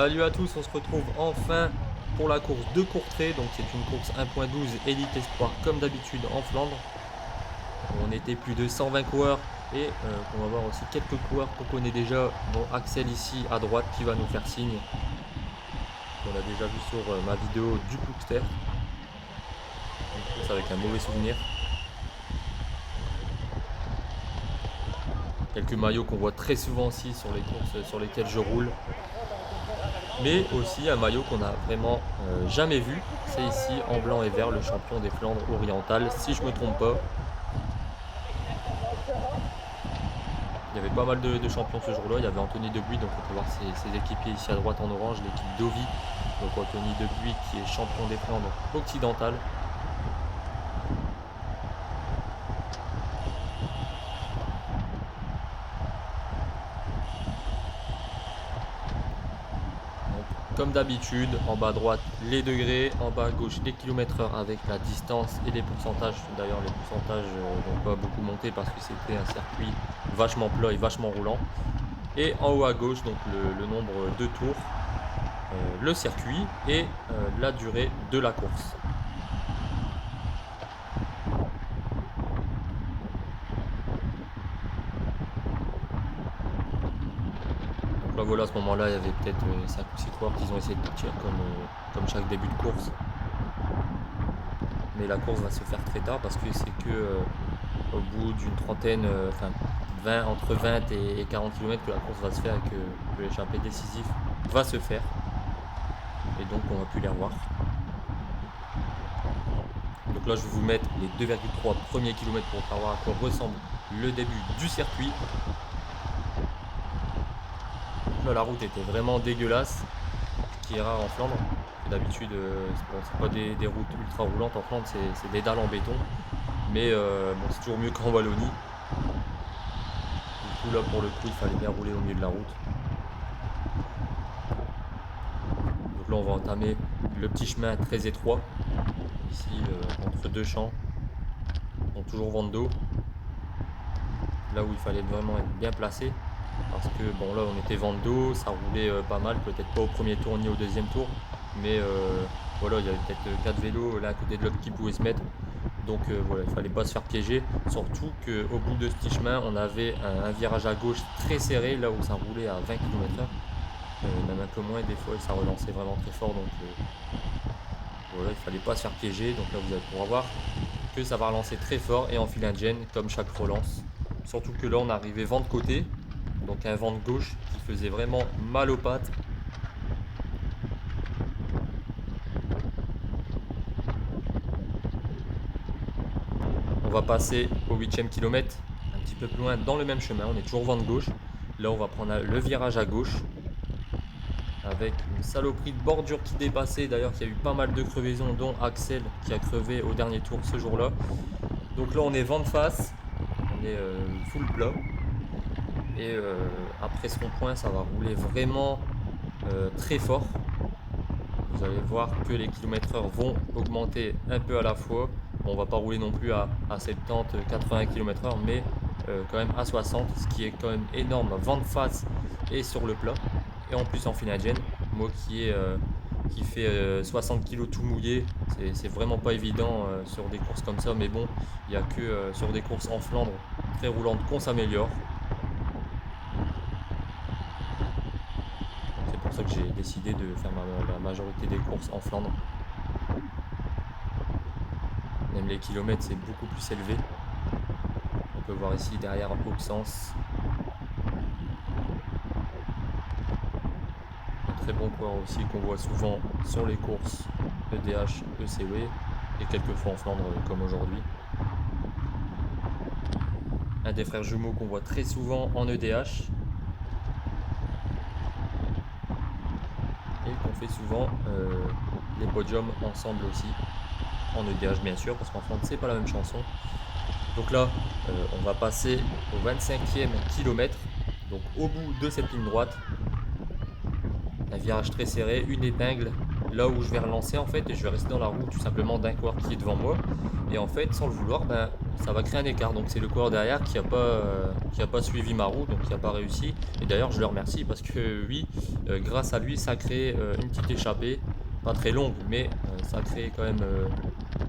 Salut à tous, on se retrouve enfin pour la course de Courtrai. Donc c'est une course 1.12 Elite Espoir comme d'habitude en Flandre. On était plus de 120 coureurs et on va voir aussi quelques coureurs qu'on connaît déjà, dont Axel ici à droite qui va nous faire signe. On a déjà vu sur ma vidéo du Cookster. Une course avec un mauvais souvenir. Quelques maillots qu'on voit très souvent aussi sur les courses sur lesquelles je roule. Mais aussi un maillot qu'on a vraiment jamais vu. C'est ici en blanc et vert le champion des Flandres orientales, si je me trompe pas. Il y avait pas mal de champions ce jour-là. Il y avait Anthony Debuy, donc on peut voir ses équipiers ici à droite en orange, l'équipe Dovi. Donc Anthony Debuy qui est champion des Flandres occidentales. Comme d'habitude, en bas à droite les degrés, en bas à gauche les kilomètres/heure avec la distance et les pourcentages. D'ailleurs les pourcentages n'ont pas beaucoup monté parce que c'était un circuit vachement plat et vachement roulant. Et en haut à gauche donc le nombre de tours, le circuit et la durée de la course. Là voilà, à ce moment-là, il y avait peut-être 5 ou 6 coureurs qui ont essayé de partir comme chaque début de course. Mais la course va se faire très tard parce que c'est que au bout d'une trentaine, enfin entre 20 et 40 km que la course va se faire et que l'échappée décisif va se faire. Et donc on va plus les revoir. Donc là je vais vous mettre les 2,3 premiers kilomètres pour savoir à quoi ressemble le début du circuit. Là la route était vraiment dégueulasse, ce qui est rare en Flandre. D'habitude c'est pas des routes ultra roulantes en Flandre, c'est des dalles en béton. Mais bon, c'est toujours mieux qu'en Wallonie. Du coup là pour le coup il fallait bien rouler au milieu de la route. Donc là on va entamer le petit chemin très étroit. Ici entre deux champs. Donc toujours vent d'eau. Là où il fallait vraiment être bien placé. Parce que bon là on était vent d'eau, ça roulait pas mal, peut-être pas au premier tour ni au deuxième tour. Mais voilà, il y avait peut-être 4 vélos l'un à côté de l'autre qui pouvaient se mettre. Donc voilà, il fallait pas se faire piéger. Surtout qu'au bout de ce petit chemin, on avait un virage à gauche très serré, là où ça roulait à 20 km/h. Même un peu moins des fois, ça relançait vraiment très fort. Donc voilà, il fallait pas se faire piéger. Donc là vous allez pouvoir voir que ça va relancer très fort et enfiler un gène comme chaque relance. Surtout que là on arrivait vent de côté. Donc un vent de gauche qui faisait vraiment mal aux pattes. On va passer au 8e kilomètre, un petit peu plus loin dans le même chemin, on est toujours vent de gauche. Là on va prendre le virage à gauche. Avec une saloperie de bordure qui dépassait. D'ailleurs il y a eu pas mal de crevaisons, dont Axel qui a crevé au dernier tour ce jour-là. Donc là on est vent de face, on est full plat. Et après ce rond-point ça va rouler vraiment très fort. Vous allez voir que les kilomètres/heure vont augmenter un peu à la fois. Bon, on va pas rouler non plus à 70-80 km/h, mais quand même à 60, ce qui est quand même énorme. Vent de face et sur le plat. Et en plus en finagène, moi qui fait 60 kg tout mouillé, c'est vraiment pas évident sur des courses comme ça. Mais bon, il n'y a que sur des courses en Flandre très roulantes qu'on s'améliore. C'est pour ça que j'ai décidé de faire la majorité des courses en Flandre. Même les kilomètres, c'est beaucoup plus élevé. On peut voir ici derrière Auxence. Un très bon coureur aussi qu'on voit souvent sur les courses EDH, ECW et quelquefois en Flandre comme aujourd'hui. Un des frères jumeaux qu'on voit très souvent en EDH. Et qu'on fait souvent les podiums ensemble aussi. En EDH bien sûr, parce qu'en Flandre c'est pas la même chanson. Donc là on va passer au 25e kilomètre, donc au bout de cette ligne droite, un virage très serré, une épingle, là où je vais relancer en fait, et je vais rester dans la roue tout simplement d'un coureur qui est devant moi. Et en fait, sans le vouloir, ben, ça va créer un écart. Donc c'est le coureur derrière qui a pas suivi ma roue, donc qui n'a pas réussi. Et d'ailleurs, je le remercie parce que oui, grâce à lui, ça a créé une petite échappée, pas très longue, mais ça a créé quand même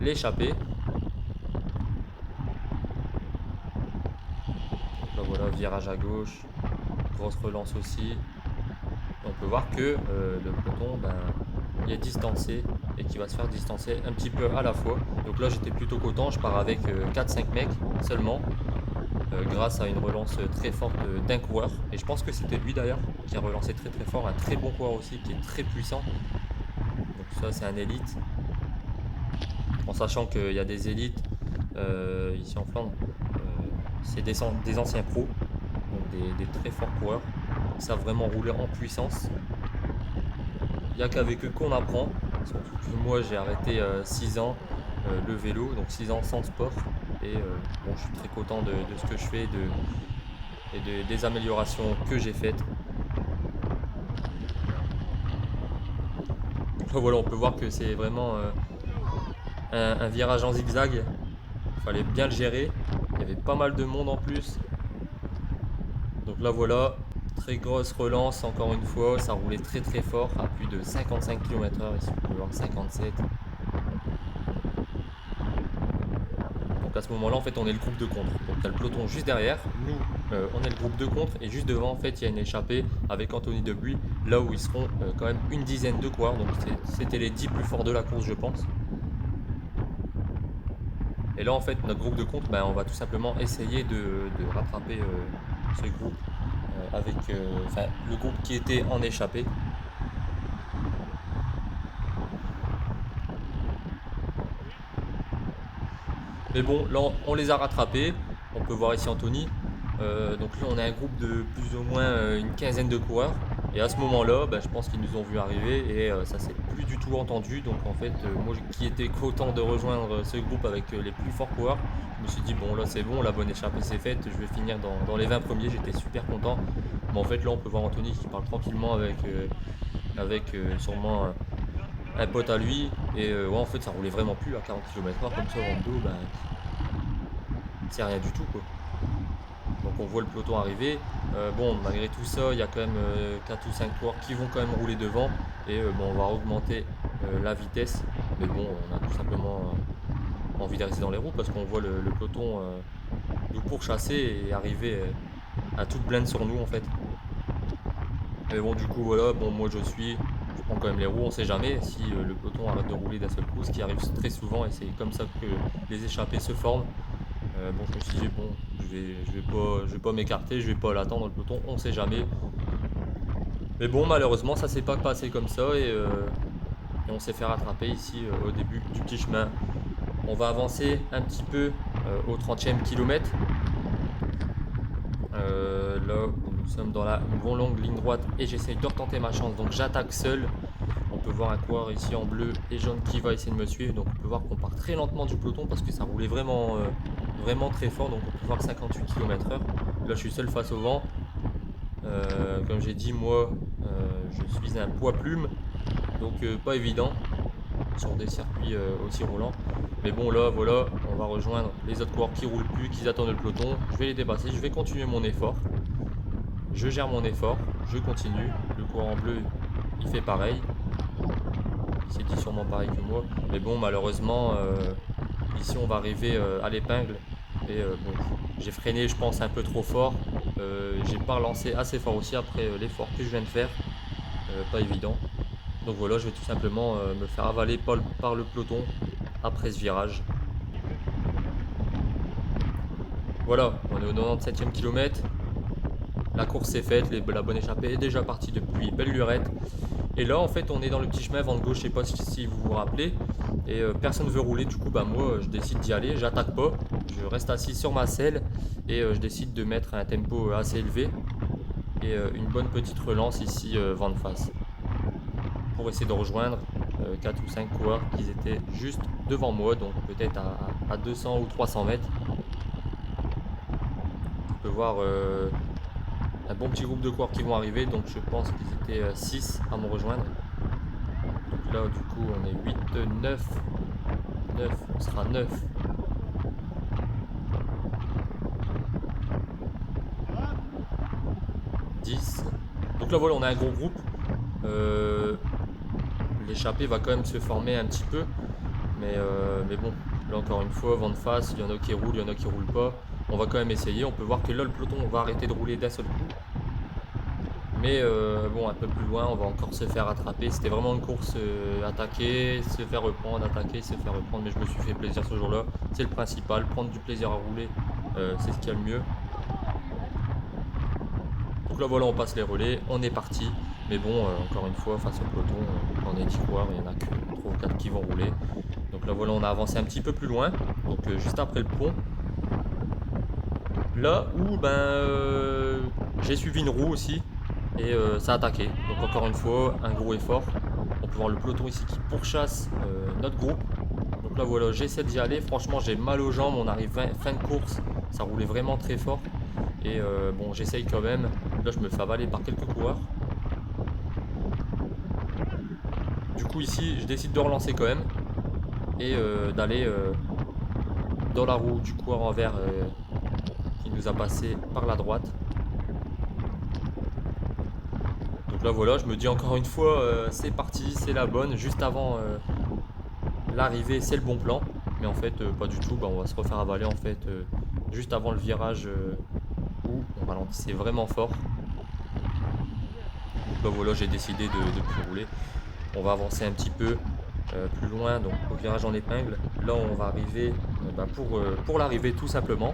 l'échappée. Donc là voilà, virage à gauche, grosse relance aussi. On peut voir que le peloton, ben, il est distancé et qui va se faire distancer un petit peu à la fois. Donc là, j'étais plutôt content. Je pars avec 4-5 mecs seulement, grâce à une relance très forte d'un coureur. Et je pense que c'était lui d'ailleurs qui a relancé très très fort. Un très bon coureur aussi qui est très puissant. Donc ça, c'est un élite. En sachant qu'il y a des élites ici en Flandre, c'est des anciens pros, donc des très forts coureurs qui savent vraiment rouler en puissance. Il n'y a qu'avec eux qu'on apprend. Surtout que moi j'ai arrêté 6 ans le vélo, donc 6 ans sans sport. Et bon, je suis très content de ce que je fais des améliorations que j'ai faites. Donc là voilà, on peut voir que c'est vraiment un virage en zigzag. Il fallait bien le gérer. Il y avait pas mal de monde en plus. Donc là voilà, très grosse relance encore une fois, ça roulait très très fort à plus de 55 km/h, ici on peut voir 57. Donc à ce moment là en fait on est le groupe de contre, donc il y a le peloton juste derrière, nous on est le groupe de contre et juste devant en fait il y a une échappée avec Anthony Debuis, là où ils seront quand même une dizaine de coureurs, donc c'était les 10 plus forts de la course je pense. Et là en fait notre groupe de contre, ben, on va tout simplement essayer de rattraper ce groupe avec le groupe qui était en échappée. Mais bon, là on les a rattrapés. On peut voir ici Anthony. Donc là on a un groupe de plus ou moins une quinzaine de coureurs. Et à ce moment-là, bah, je pense qu'ils nous ont vu arriver et ça s'est plus du tout entendu. Donc en fait, moi qui étais content de rejoindre ce groupe avec les plus forts coureurs, je me suis dit bon là c'est bon, la bonne échappée c'est faite, je vais finir dans les 20 premiers, j'étais super content. Mais en fait là on peut voir Anthony qui parle tranquillement avec sûrement un pote à lui. Et ouais en fait ça roulait vraiment plus à 40 km/h comme ça en dos, bah, c'est rien du tout quoi. Donc on voit le peloton arriver. Bon, malgré tout ça, il y a quand même 4 ou 5 coureurs qui vont quand même rouler devant. Et bon, on va augmenter la vitesse. Mais bon, on a tout simplement envie de rester dans les roues parce qu'on voit le peloton nous pourchasser et arriver à toute blinde sur nous en fait. Mais bon, du coup, voilà, bon, moi je prends quand même les roues, on sait jamais si le peloton arrête de rouler d'un seul coup, ce qui arrive très souvent et c'est comme ça que les échappées se forment. Bon, je me suis dit, bon, je vais pas m'écarter, je vais pas l'attendre le peloton, on sait jamais. Mais bon, malheureusement, ça s'est pas passé comme ça et on s'est fait rattraper ici au début du petit chemin. On va avancer un petit peu au 30e kilomètre. Là, nous sommes dans la longue ligne droite et j'essaye de retenter ma chance. Donc j'attaque seul. On peut voir un coureur ici en bleu et jaune qui va essayer de me suivre. Donc on peut voir qu'on part très lentement du peloton parce que ça roulait vraiment très fort. Donc on peut voir 58 km/h. Là je suis seul face au vent. Comme j'ai dit, moi je suis un poids plume. Donc pas évident sur des circuits aussi roulants. Mais bon là voilà, on va rejoindre les autres coureurs qui roulent plus, qui attendent le peloton. Je vais les dépasser, je vais continuer mon effort. Je gère mon effort, je continue. Le coureur en bleu, il fait pareil. Il s'est dit sûrement pareil que moi. Mais bon, malheureusement, ici on va arriver à l'épingle. Et bon, j'ai freiné, je pense, un peu trop fort. J'ai pas relancé assez fort aussi après l'effort que je viens de faire. Pas évident. Donc voilà, je vais tout simplement me faire avaler par le peloton après ce virage. Voilà, on est au 97e kilomètre. La course est faite, la bonne échappée est déjà partie depuis belle lurette. Et là en fait on est dans le petit chemin vent de gauche, je sais pas si vous vous rappelez. Et personne ne veut rouler, du coup bah moi je décide d'y aller, j'attaque pas. Je reste assis sur ma selle et je décide de mettre un tempo assez élevé. Et une bonne petite relance ici vent de face. Pour essayer de rejoindre 4 ou 5 coureurs qui étaient juste devant moi, donc peut-être à 200 ou 300 mètres. On peut voir un bon petit groupe de coureurs qui vont arriver, donc je pense qu'ils étaient 6 à me rejoindre. Donc là du coup on est 8, 9, 9, on sera 9. Donc là voilà, on a un gros groupe. L'échappée va quand même se former un petit peu. Mais bon, là encore une fois, vent de face, il y en a qui roulent, il y en a qui roulent pas. On va quand même essayer. On peut voir que là, le peloton va arrêter de rouler d'un seul coup. Mais bon, un peu plus loin, on va encore se faire attraper. C'était vraiment une course attaquer, se faire reprendre, attaquer, se faire reprendre. Mais je me suis fait plaisir ce jour-là. C'est le principal. Prendre du plaisir à rouler, c'est ce qu'il y a le mieux. Donc là voilà, on passe les relais, on est parti. Mais bon, encore une fois, face au peloton, on est 10 coureurs, il n'y en a que 3 ou 4 qui vont rouler. Donc là voilà, on a avancé un petit peu plus loin, donc juste après le pont. Là où j'ai suivi une roue aussi et ça a attaqué. Donc encore une fois, un gros effort. On peut voir le peloton ici qui pourchasse notre groupe. Donc là voilà, j'essaie d'y aller. Franchement, j'ai mal aux jambes, on arrive fin de course, ça roulait vraiment très fort. Et bon, j'essaye quand même. Là, je me fais avaler par quelques coureurs. Du coup, ici, je décide de relancer quand même. Et d'aller dans la roue du coureur en vert qui nous a passé par la droite. Donc là, voilà, je me dis encore une fois, c'est parti, c'est la bonne. Juste avant l'arrivée, c'est le bon plan. Mais en fait, pas du tout. Bah, on va se refaire avaler en fait juste avant le virage où on ralentissait vraiment fort. Donc là, voilà, j'ai décidé de plus rouler. On va avancer un petit peu plus loin, donc au virage en épingle. Là, on va arriver pour l'arrivée tout simplement.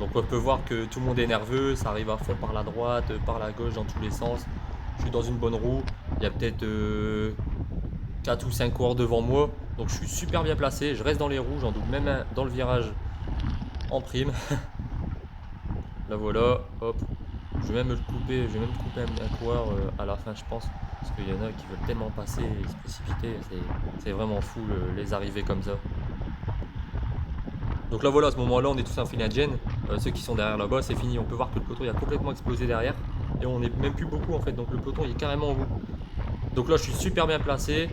Donc on peut voir que tout le monde est nerveux, ça arrive à fond par la droite, par la gauche, dans tous les sens. Je suis dans une bonne roue, il y a peut-être 4 ou 5 coureurs devant moi. Donc je suis super bien placé, je reste dans les roues, j'en double même un dans le virage en prime. Là voilà, hop. Je vais même couper un coureur à la fin je pense. Parce qu'il y en a qui veulent tellement passer et se précipiter. C'est vraiment fou les arrivées comme ça. Donc là voilà, à ce moment-là, on est tous infilés à Jen. Ceux qui sont derrière là-bas, c'est fini. On peut voir que le peloton il a complètement explosé derrière. Et on n'est même plus beaucoup en fait. Donc le peloton il est carrément en bout. Donc là, je suis super bien placé.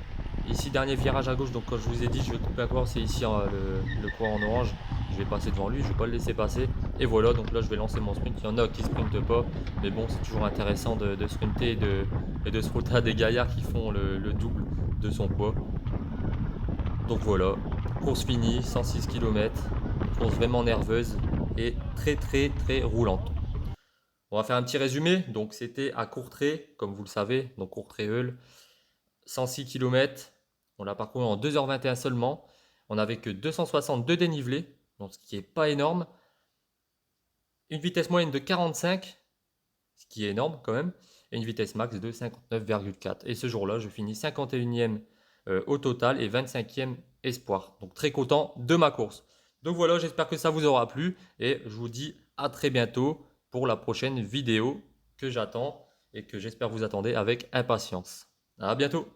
Ici, dernier virage à gauche. Donc quand je vous ai dit, je vais couper un coureur, c'est ici le coureur en orange. Je vais passer devant lui, je vais pas le laisser passer. Et voilà, donc là, je vais lancer mon sprint. Il y en a qui sprintent pas. Mais bon, c'est toujours intéressant de sprinter et de se frotter à des gaillards qui font le double de son poids. Donc voilà, course finie, 106 km. Une course vraiment nerveuse et très roulante. On va faire un petit résumé. Donc c'était à Courtrai, comme vous le savez, donc Courtrai-Eul, 106 km. On l'a parcouru en 2h21 seulement. On n'avait que 262 dénivelés, donc ce qui n'est pas énorme. Une vitesse moyenne de 45, ce qui est énorme quand même. Et une vitesse max de 59,4. Et ce jour-là, je finis 51e au total et 25e espoir. Donc très content de ma course. Donc voilà, j'espère que ça vous aura plu. Et je vous dis à très bientôt pour la prochaine vidéo que j'attends et que j'espère vous attendez avec impatience. À bientôt!